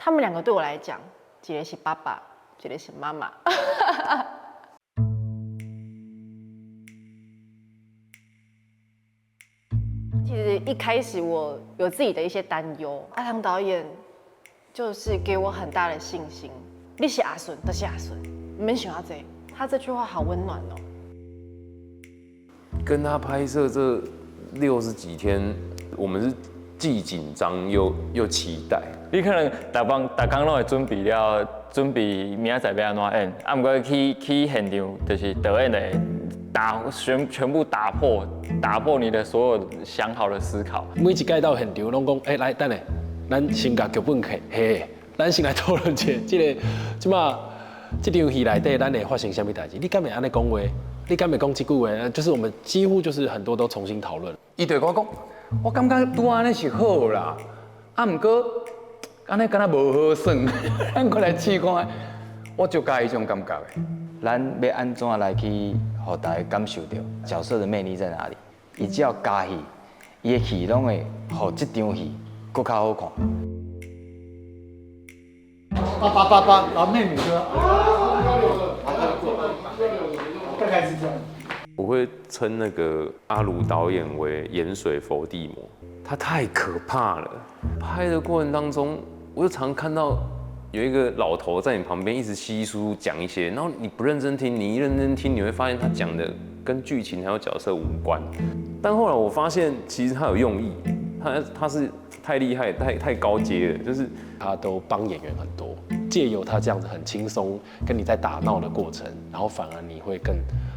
他们两个对我来讲，一个是爸爸，一个是妈妈。其实一开始我有自己的一些担忧，阿汤导演就是给我很大的信心。你是阿顺，都是阿顺，你们想要这，他这句话好温暖哦。跟他拍摄这60几天，我们是既紧张又期待。你可能逐工拢会准备了，准备明仔载要安怎演，啊，不过去现场就是导演的全部打破你的所有想好的思考。每一届到现场拢讲，来等下，咱先甲剧本起，咱先来讨论一下，即马这场戏内底咱会发生什么代志？你敢会安尼讲话？你敢会讲这句话？就是我们几乎就是很多都重新讨论。伊对我讲，我感觉拄安尼是好啦，啊，毋过安尼敢若无好耍，咱过来试看。我就介意这种感觉的。咱要安怎来去，互大家感受到角色的魅力在哪里？伊只要加戏，伊的戏拢会互这场戏更较好看。爸，老妹女歌。大概是这样。我会称那个阿鲁导演为盐水佛地魔，他太可怕了。拍的过程当中，我就常看到有一个老头在你旁边一直稀稀疏疏讲一些，然后你不认真听，你一认真听，你会发现他讲的跟剧情还有角色无关。但后来我发现，其实他有用意，他是太厉害、太高阶了，就是他都帮演员很多，借由他这样子很轻松跟你在打闹的过程，然后反而你会更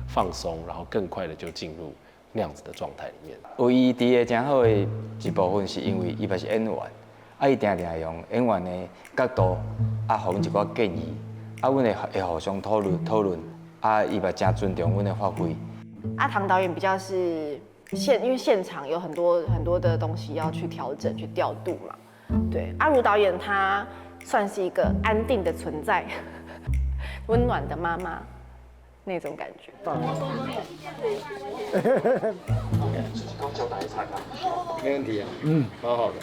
放松，然后更快的就进入那样子的状态里面。有伊伫的真好的一部分，是因为伊嘛是演员，啊，伊定定用演员的角度，啊，互阮一寡建议，啊，阮会互相讨论，啊，伊嘛真尊重阮的发挥。阿唐导演比较是因为现场有很多的东西要去调整、去调度嘛。对，阿如导演他算是一个安定的存在，温暖的妈妈那种感觉。没问题啊，蛮好的。